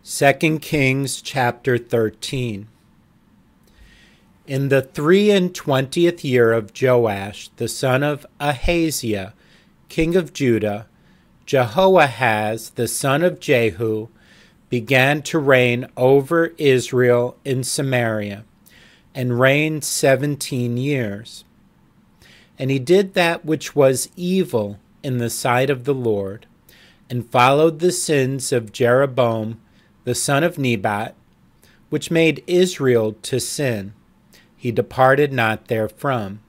2 Kings chapter 13. In the 23 year of Joash, the son of Ahaziah, king of Judah, Jehoahaz, the son of Jehu, began to reign over Israel in Samaria, and reigned 17 years. And he did that which was evil in the sight of the Lord, and followed the sins of Jeroboam, the son of Nebat, which made Israel to sin. He departed not therefrom.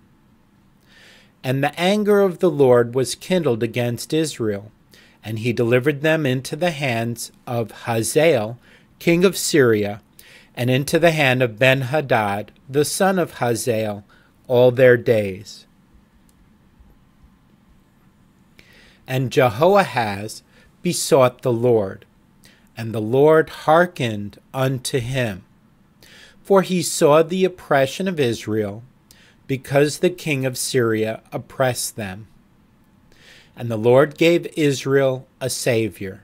And the anger of the Lord was kindled against Israel, and he delivered them into the hands of Hazael, king of Syria, and into the hand of Benhadad, the son of Hazael, all their days. And Jehoahaz besought the Lord, and the Lord hearkened unto him. For he saw the oppression of Israel, because the king of Syria oppressed them. And the Lord gave Israel a Savior,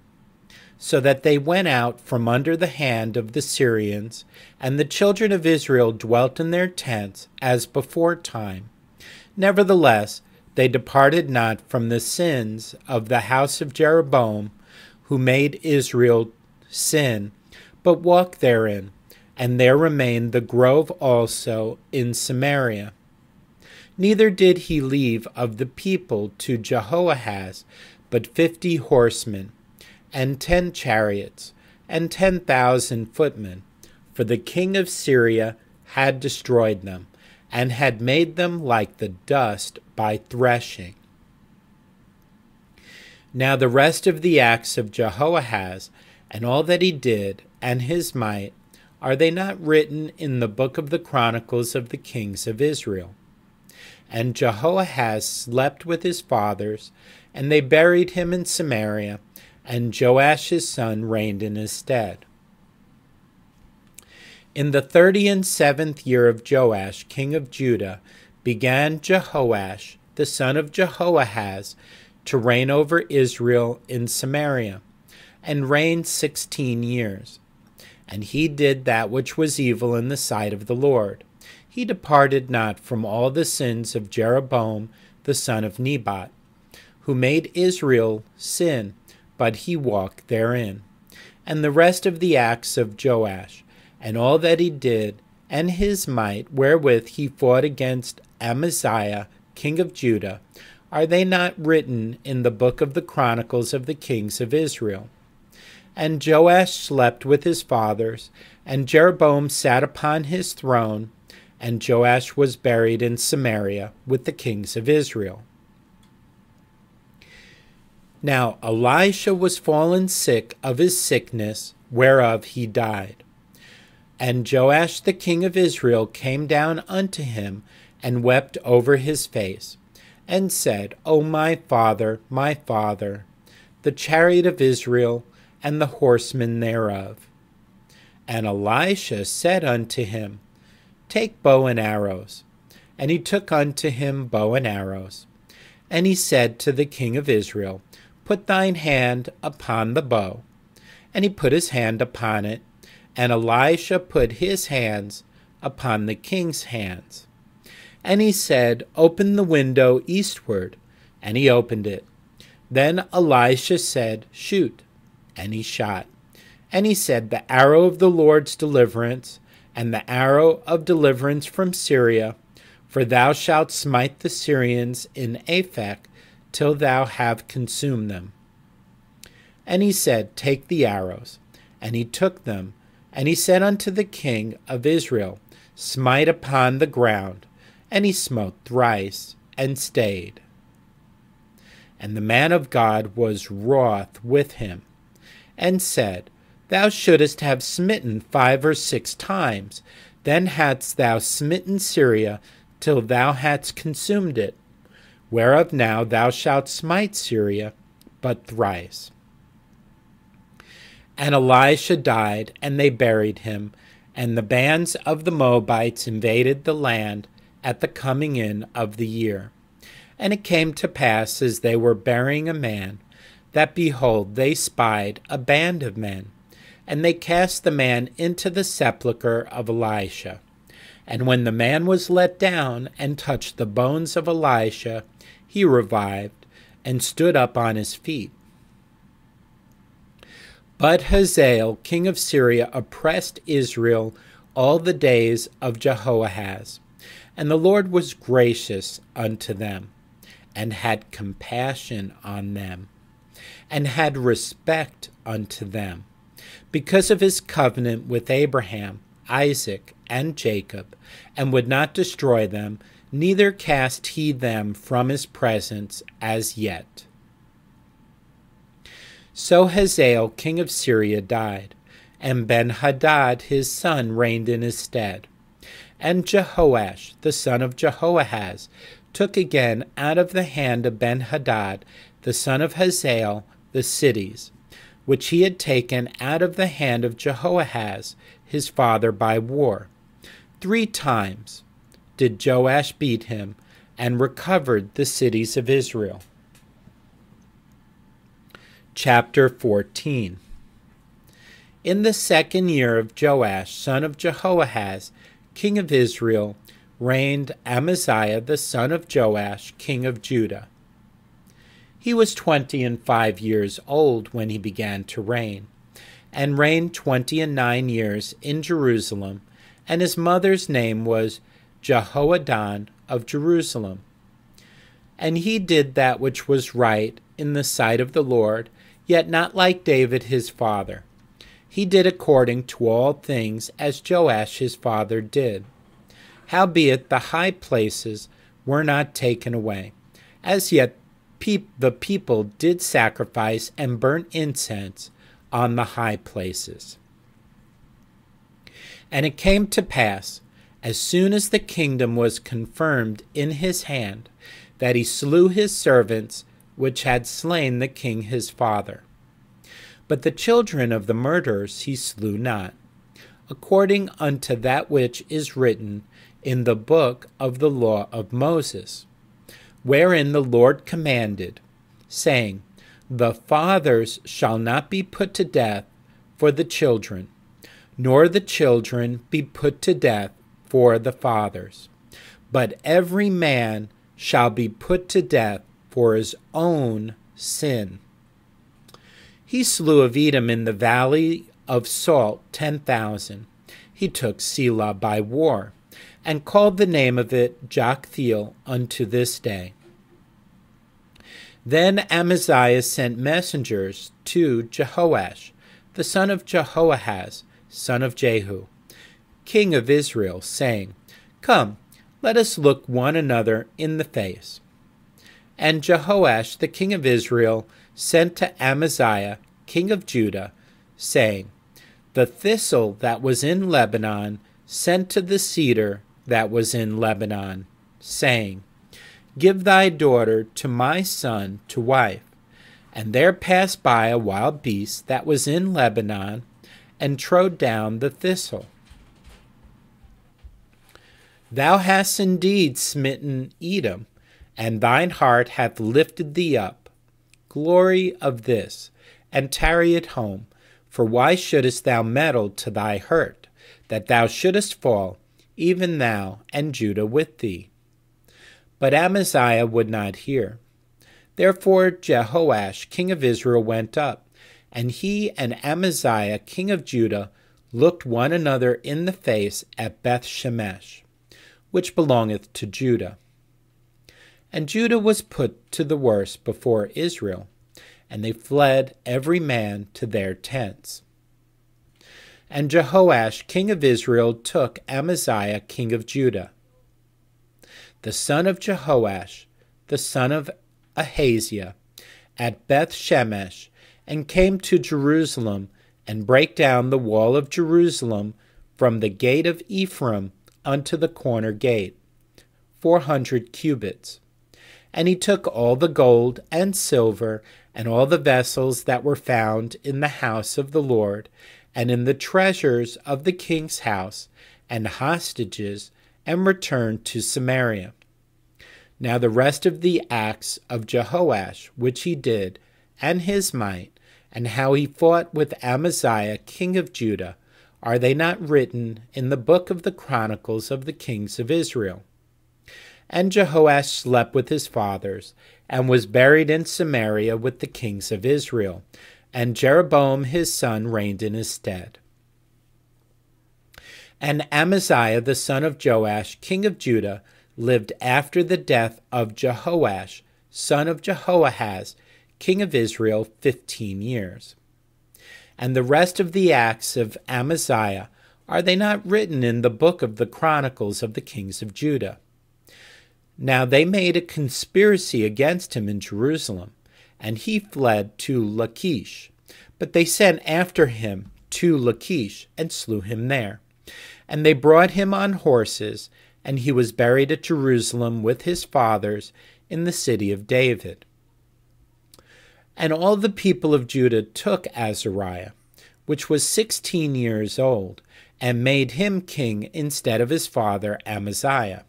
so that they went out from under the hand of the Syrians, and the children of Israel dwelt in their tents as beforetime. Nevertheless, they departed not from the sins of the house of Jeroboam, who made Israel sin, but walked therein, and there remained the grove also in Samaria. Neither did he leave of the people to Jehoahaz but 50 horsemen, and 10 chariots, and 10,000 footmen, for the king of Syria had destroyed them, and had made them like the dust by threshing. Now the rest of the acts of Jehoahaz, and all that he did, and his might, are they not written in the book of the Chronicles of the kings of Israel? And Jehoahaz slept with his fathers, and they buried him in Samaria, and Joash his son reigned in his stead. In the 37th year of Joash, king of Judah, began Jehoash, the son of Jehoahaz, to reign over Israel in Samaria, and reigned 16 years. And he did that which was evil in the sight of the Lord. He departed not from all the sins of Jeroboam the son of Nebat, who made Israel sin, but he walked therein. And the rest of the acts of Joash, and all that he did, and his might wherewith he fought against Amaziah king of Judah, are they not written in the book of the Chronicles of the kings of Israel? And Joash slept with his fathers, and Jeroboam sat upon his throne, and Joash was buried in Samaria with the kings of Israel. Now Elisha was fallen sick of his sickness, whereof he died. And Joash the king of Israel came down unto him, and wept over his face, and said, O my father, the chariot of Israel, and the horsemen thereof. And Elisha said unto him, Take bow and arrows. And he took unto him bow and arrows. And he said to the king of Israel, Put thine hand upon the bow. And he put his hand upon it, and Elisha put his hands upon the king's hands. And he said, Open the window eastward. And he opened it. Then Elisha said, Shoot. And he shot. And he said, The arrow of the Lord's deliverance, and the arrow of deliverance from Syria, for thou shalt smite the Syrians in Aphek, till thou have consumed them. And he said, Take the arrows. And he took them. And he said unto the king of Israel, Smite upon the ground. And he smote thrice, and stayed. And the man of God was wroth with him, and said, Thou shouldest have smitten 5 or 6 times, then hadst thou smitten Syria till thou hadst consumed it, whereof now thou shalt smite Syria but thrice. And Elisha died, and they buried him, and the bands of the Moabites invaded the land at the coming in of the year. And it came to pass, as they were burying a man, that, behold, they spied a band of men, And they cast the man into the sepulchre of Elisha. And when the man was let down and touched the bones of Elisha, he revived and stood up on his feet. But Hazael, king of Syria, oppressed Israel all the days of Jehoahaz. And the Lord was gracious unto them, and had compassion on them, and had respect unto them, because of his covenant with Abraham, Isaac, and Jacob, and would not destroy them, neither cast he them from his presence as yet. So Hazael, king of Syria, died, and Ben-Hadad his son reigned in his stead. And Jehoash, the son of Jehoahaz, took again out of the hand of Ben-Hadad, the son of Hazael, the cities, which he had taken out of the hand of Jehoahaz, his father, by war. 3 times did Joash beat him, and recovered the cities of Israel. Chapter 14. In the 2nd year of Joash, son of Jehoahaz, king of Israel, reigned Amaziah the son of Joash, king of Judah. He was 25 old when he began to reign, and reigned 29 years in Jerusalem, and his mother's name was Jehoaddan of Jerusalem. And he did that which was right in the sight of the Lord, yet not like David his father. He did according to all things as Joash his father did. Howbeit the high places were not taken away. As yet the people did sacrifice and burn incense on the high places. And it came to pass, as soon as the kingdom was confirmed in his hand, that he slew his servants which had slain the king his father. But the children of the murderers he slew not, according unto that which is written in the book of the law of Moses, wherein the Lord commanded, saying, The fathers shall not be put to death for the children, nor the children be put to death for the fathers, but every man shall be put to death for his own sin. He slew of Edom in the valley of Salt 10,000. He took Selah by war, and called the name of it Joktheel unto this day. Then Amaziah sent messengers to Jehoash, the son of Jehoahaz, son of Jehu, king of Israel, saying, Come, let us look one another in the face. And Jehoash, the king of Israel, sent to Amaziah, king of Judah, saying, The thistle that was in Lebanon sent to the cedar that was in Lebanon, saying, Give thy daughter to my son to wife. And there passed by a wild beast that was in Lebanon, and trode down the thistle. Thou hast indeed smitten Edom, and thine heart hath lifted thee up. Glory of this, and tarry at home, for why shouldest thou meddle to thy hurt, that thou shouldest fall, even thou and Judah with thee? But Amaziah would not hear. Therefore Jehoash king of Israel went up, and he and Amaziah king of Judah looked one another in the face at Beth-shemesh, which belongeth to Judah. And Judah was put to the worse before Israel, and they fled every man to their tents. And Jehoash king of Israel took Amaziah king of Judah, the son of Jehoash, the son of Ahaziah, at Beth-shemesh, and came to Jerusalem, and brake down the wall of Jerusalem from the gate of Ephraim unto the corner gate, 400 cubits. And he took all the gold and silver, and all the vessels that were found in the house of the Lord, and in the treasures of the king's house, and hostages, and returned to Samaria. Now the rest of the acts of Jehoash, which he did, and his might, and how he fought with Amaziah king of Judah, are they not written in the book of the Chronicles of the kings of Israel? And Jehoash slept with his fathers, and was buried in Samaria with the kings of Israel, and Jeroboam his son reigned in his stead. And Amaziah the son of Joash king of Judah lived after the death of Jehoash son of Jehoahaz king of Israel 15 years. And the rest of the acts of Amaziah, are they not written in the book of the Chronicles of the kings of Judah? Now they made a conspiracy against him in Jerusalem, and he fled to Lachish. But they sent after him to Lachish, and slew him there. And they brought him on horses, and he was buried at Jerusalem with his fathers in the city of David. And all the people of Judah took Azariah, which was 16 years old, and made him king instead of his father Amaziah.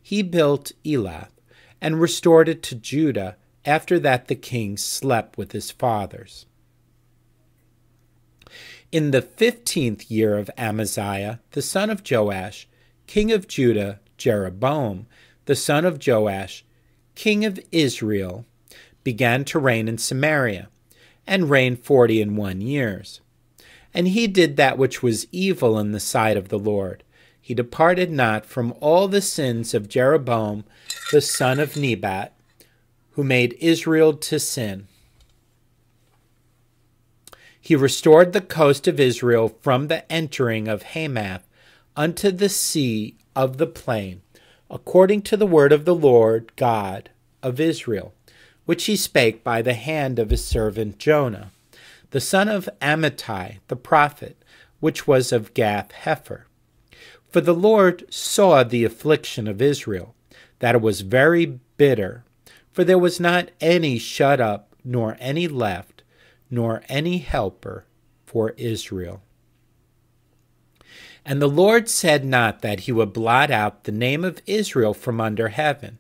He built Elath, and restored it to Judah. After that the king slept with his fathers. In the 15th year of Amaziah, the son of Joash, king of Judah, Jeroboam, the son of Joash, king of Israel, began to reign in Samaria, and reigned 41 years. And he did that which was evil in the sight of the Lord. He departed not from all the sins of Jeroboam the son of Nebat, who made Israel to sin. He restored the coast of Israel from the entering of Hamath unto the sea of the plain, according to the word of the Lord God of Israel, which he spake by the hand of his servant Jonah, the son of Amittai the prophet, which was of Gath-hepher. For the Lord saw the affliction of Israel, that it was very bitter, for there was not any shut up, nor any left, nor any helper for Israel. And the Lord said not that he would blot out the name of Israel from under heaven,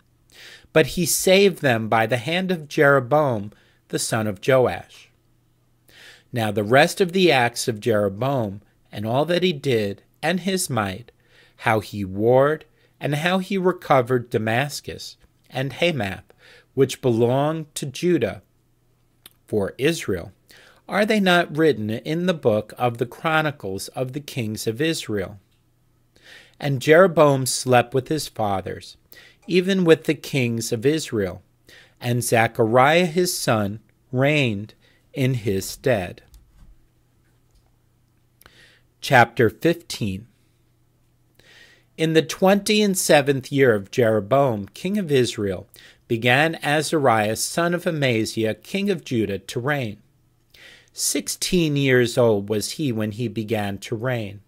but he saved them by the hand of Jeroboam the son of Joash. Now the rest of the acts of Jeroboam, and all that he did, and his might, how he warred, and how he recovered Damascus and Hamath, which belonged to Judah, for Israel, are they not written in the book of the Chronicles of the kings of Israel? And Jeroboam slept with his fathers, even with the kings of Israel, and Zechariah his son reigned in his stead. Chapter 15. In the 27th year of Jeroboam, king of Israel, began Azariah son of Amaziah, king of Judah, to reign. 16 years old was he when he began to reign,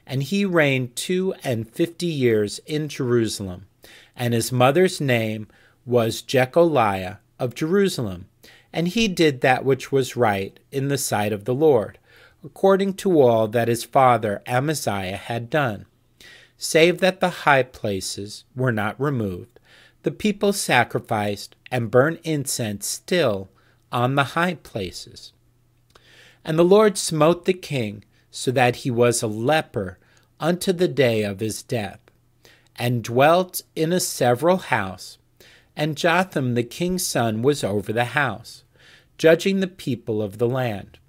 and he reigned 52 years in Jerusalem, and his mother's name was Jecholiah of Jerusalem, and he did that which was right in the sight of the Lord, according to all that his father Amaziah had done, save that the high places were not removed. The people sacrificed and burned incense still on the high places. And the Lord smote the king, so that he was a leper unto the day of his death, and dwelt in a several house. And Jotham the king's son was over the house, judging the people of the land.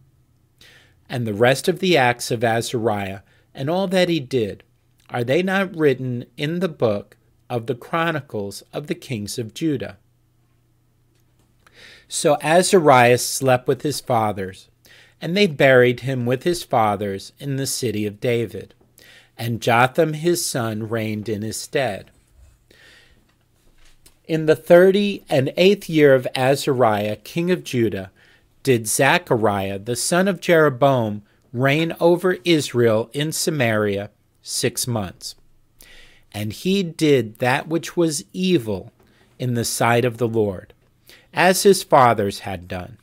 And the rest of the acts of Azariah, and all that he did, are they not written in the book of the Chronicles of the kings of Judah? So Azariah slept with his fathers, and they buried him with his fathers in the city of David. And Jotham his son reigned in his stead. In the 38th year of Azariah king of Judah did Zechariah the son of Jeroboam reign over Israel in Samaria 6 months. And he did that which was evil in the sight of the Lord, as his fathers had done.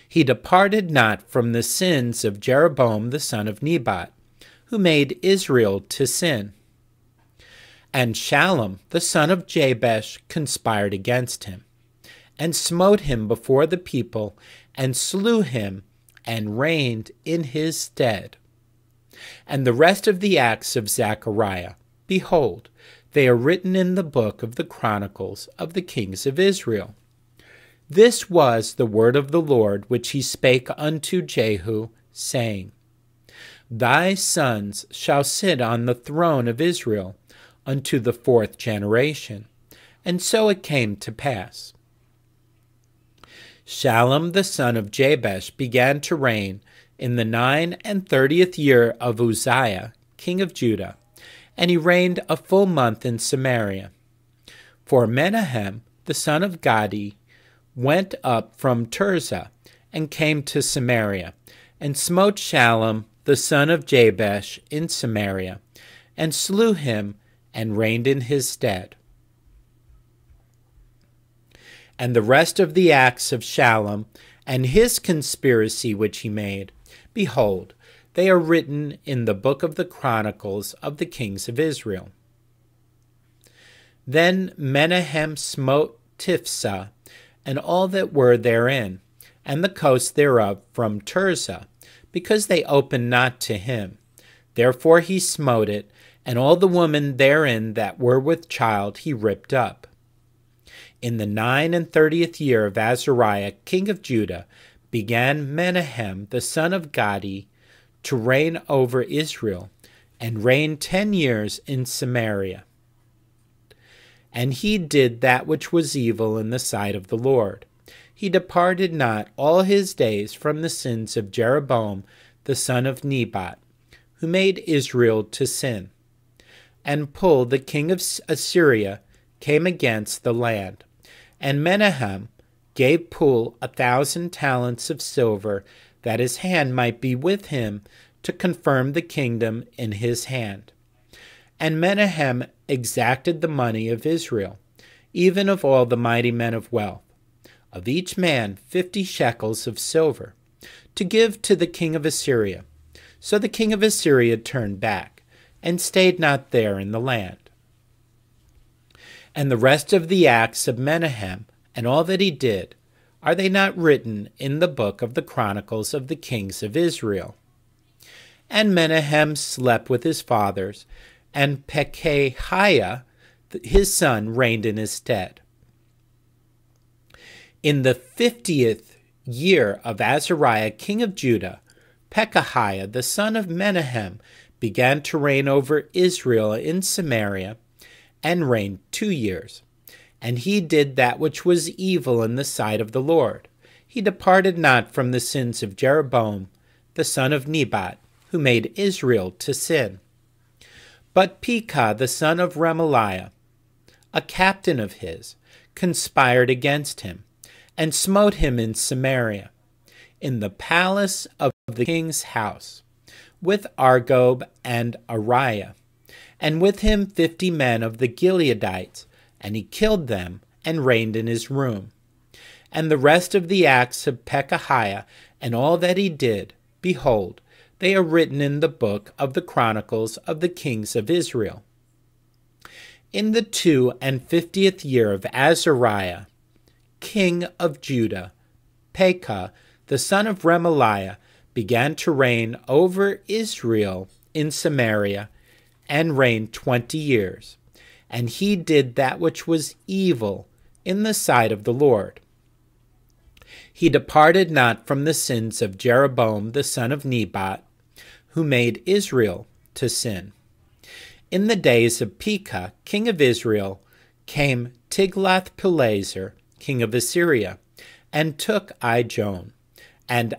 He departed not from the sins of Jeroboam the son of Nebat, who made Israel to sin. And Shallum the son of Jabesh conspired against him, and smote him before the people, and slew him, and reigned in his stead. And the rest of the acts of Zechariah, behold, they are written in the book of the Chronicles of the kings of Israel. This was the word of the Lord which he spake unto Jehu, saying, Thy sons shall sit on the throne of Israel unto the 4th generation. And so it came to pass. Shallum the son of Jabesh began to reign in the 39th year of Uzziah, king of Judah, and he reigned a full month in Samaria. For Menahem the son of Gadi went up from Tirzah, and came to Samaria, and smote Shallum the son of Jabesh in Samaria, and slew him, and reigned in his stead. And the rest of the acts of Shallum, and his conspiracy which he made, behold, they are written in the book of the Chronicles of the kings of Israel. Then Menahem smote Tiphsah, and all that were therein, and the coast thereof from Tirzah, because they opened not to him. Therefore he smote it, and all the women therein that were with child he ripped up. In the 39th year of Azariah king of Judah began Menahem the son of Gadi to reign over Israel, and reigned 10 years in Samaria. And he did that which was evil in the sight of the Lord. He departed not all his days from the sins of Jeroboam the son of Nebat, who made Israel to sin. And Pul the king of Assyria came against the land. And Menahem gave Pul 1,000 talents of silver, that his hand might be with him to confirm the kingdom in his hand. And Menahem exacted the money of Israel, even of all the mighty men of wealth, of each man 50 shekels of silver, to give to the king of Assyria. So the king of Assyria turned back, and stayed not there in the land. And the rest of the acts of Menahem, and all that he did, are they not written in the book of the Chronicles of the kings of Israel? And Menahem slept with his fathers, and Pekahiah his son reigned in his stead. In the 50th year of Azariah king of Judah, Pekahiah the son of Menahem began to reign over Israel in Samaria, and reigned 2 years. And he did that which was evil in the sight of the Lord. He departed not from the sins of Jeroboam the son of Nebat, who made Israel to sin. But Pekah the son of Remaliah, a captain of his, conspired against him, and smote him in Samaria, in the palace of the king's house, with Argob and Ariah, and with him 50 men of the Gileadites, and he killed them, and reigned in his room. And the rest of the acts of Pekahiah, and all that he did, behold, they are written in the book of the Chronicles of the kings of Israel. In the 52nd year of Azariah, king of Judah, Pekah, the son of Remaliah, began to reign over Israel in Samaria, and reigned 20 years. And he did that which was evil in the sight of the Lord. He departed not from the sins of Jeroboam the son of Nebat, who made Israel to sin. In the days of Pekah, king of Israel, came Tiglath-Pileser, king of Assyria, and took Ijon, and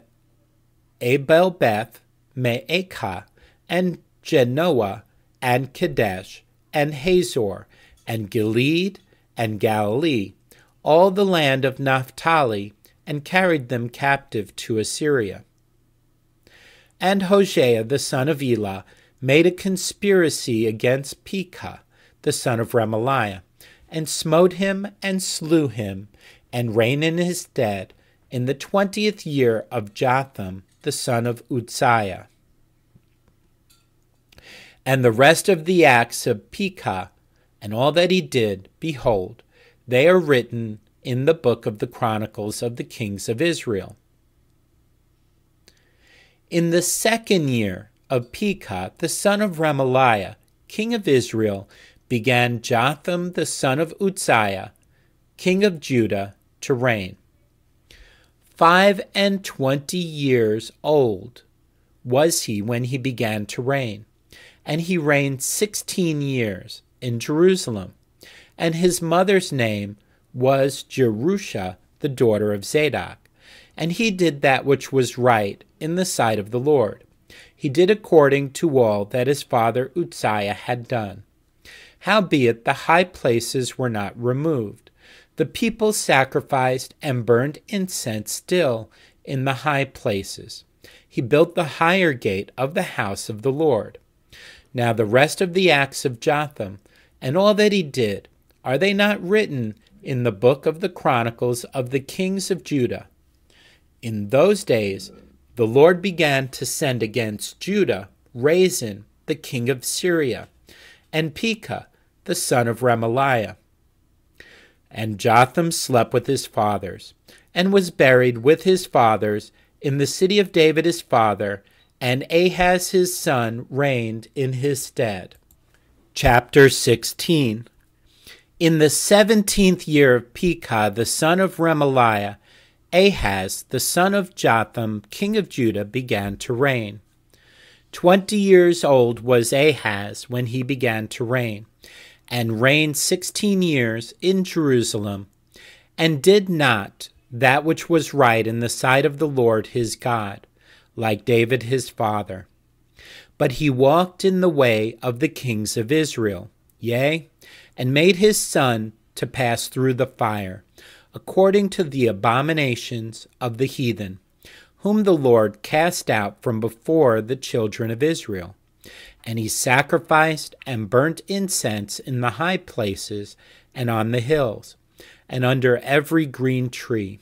Abel-Beth, Maacah, and Genoa, and Kadesh, and Hazor, and Gilead, and Galilee, all the land of Naphtali, and carried them captive to Assyria. And Hosea the son of Elah made a conspiracy against Pekah the son of Remaliah, and smote him and slew him, and reigned in his stead in the 20th year of Jotham the son of Uzziah. And the rest of the acts of Pekah, and all that he did, behold, they are written in the book of the Chronicles of the kings of Israel. In the 2nd year of Pekah, the son of Remaliah, king of Israel, began Jotham the son of Uzziah, king of Judah, to reign. 25 years old was he when he began to reign, and he reigned 16 years in Jerusalem. And his mother's name was Jerusha, the daughter of Zadok. And he did that which was right in the sight of the Lord. He did according to all that his father Uzziah had done. Howbeit the high places were not removed. The people sacrificed and burned incense still in the high places. He built the higher gate of the house of the Lord. Now the rest of the acts of Jotham, and all that he did, are they not written in the book of the Chronicles of the kings of Judah? In those days the Lord began to send against Judah Rezin, the king of Syria, and Pekah, the son of Remaliah. And Jotham slept with his fathers, and was buried with his fathers in the city of David his father, and Ahaz his son reigned in his stead. Chapter 16. In the 17th year of Pekah, the son of Remaliah, Ahaz, the son of Jotham, king of Judah, began to reign. 20 years old was Ahaz when he began to reign, and reigned 16 years in Jerusalem, and did not that which was right in the sight of the Lord his God, like David his father. But he walked in the way of the kings of Israel, yea, and made his son to pass through the fire, according to the abominations of the heathen, whom the Lord cast out from before the children of Israel. And he sacrificed and burnt incense in the high places and on the hills, and under every green tree.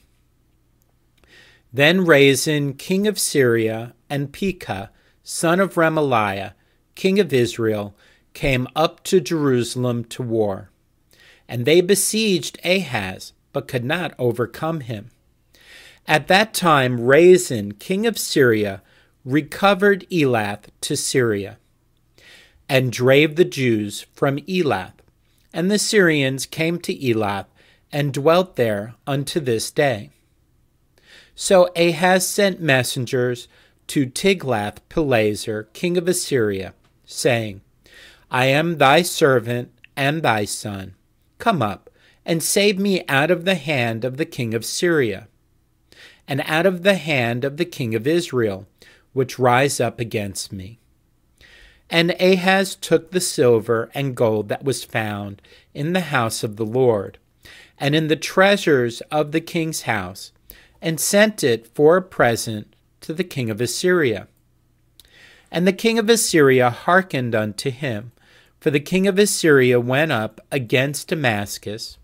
Then Rezin, king of Syria, and Pekah, son of Remaliah, king of Israel, came up to Jerusalem to war. And they besieged Ahaz, but could not overcome him. At that time Rezin, king of Syria, recovered Elath to Syria, and drave the Jews from Elath. And the Syrians came to Elath, and dwelt there unto this day. So Ahaz sent messengers to Tiglath-Pileser, king of Assyria, saying, I am thy servant and thy son. Come up, and save me out of the hand of the king of Syria, and out of the hand of the king of Israel, which rise up against me. And Ahaz took the silver and gold that was found in the house of the Lord, and in the treasures of the king's house, and sent it for a present to the king of Assyria. And the king of Assyria hearkened unto him, for the king of Assyria went up against Damascus,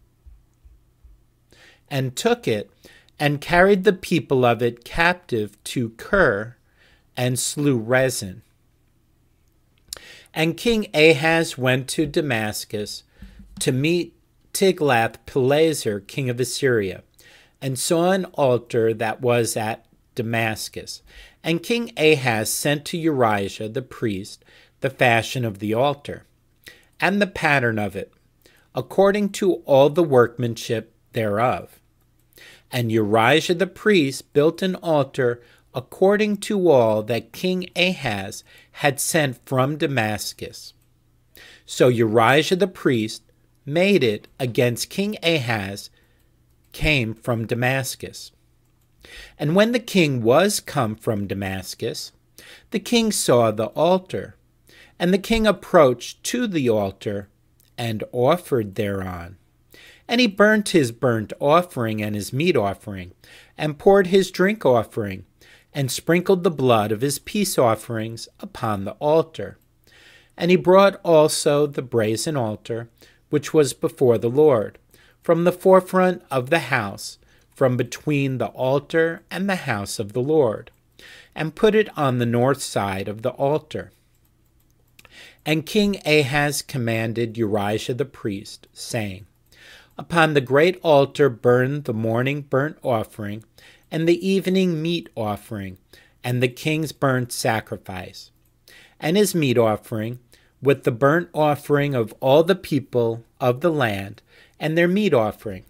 and took it, and carried the people of it captive to Kir, and slew Rezin. And King Ahaz went to Damascus to meet Tiglath-Pileser, king of Assyria, and saw an altar that was at Damascus. And King Ahaz sent to Urijah the priest the fashion of the altar, and the pattern of it, according to all the workmanship thereof. And Urijah the priest built an altar according to all that King Ahaz had sent from Damascus. So Urijah the priest made it against King Ahaz, came from Damascus. And when the king was come from Damascus, the king saw the altar, and the king approached to the altar, and offered thereon. And he burnt his burnt offering and his meat offering, and poured his drink offering, and sprinkled the blood of his peace offerings upon the altar. And he brought also the brazen altar, which was before the Lord, from the forefront of the house, from between the altar and the house of the Lord, and put it on the north side of the altar. And King Ahaz commanded Urijah the priest, saying, Upon the great altar burn the morning burnt offering, and the evening meat offering, and the king's burnt sacrifice, and his meat offering, with the burnt offering of all the people of the land, and their meat offering,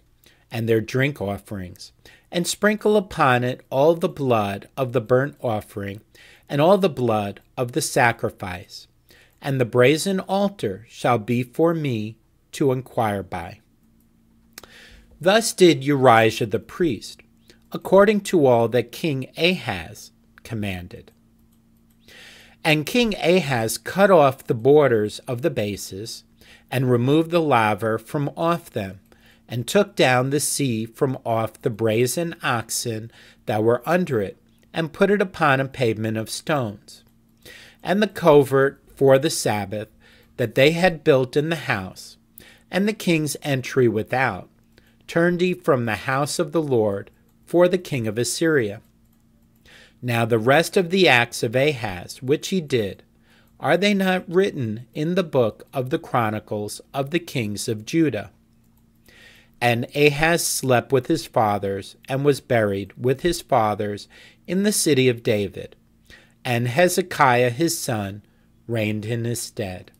and their drink offerings, and sprinkle upon it all the blood of the burnt offering, and all the blood of the sacrifice. And the brazen altar shall be for me to inquire by. Thus did Urijah the priest, according to all that King Ahaz commanded. And King Ahaz cut off the borders of the bases, and removed the laver from off them, and took down the sea from off the brazen oxen that were under it, and put it upon a pavement of stones. And the covert for the Sabbath that they had built in the house, and the king's entry without, turned he from the house of the Lord for the king of Assyria. Now the rest of the acts of Ahaz, which he did, are they not written in the book of the Chronicles of the kings of Judah? And Ahaz slept with his fathers, and was buried with his fathers in the city of David. And Hezekiah his son reigned in his stead.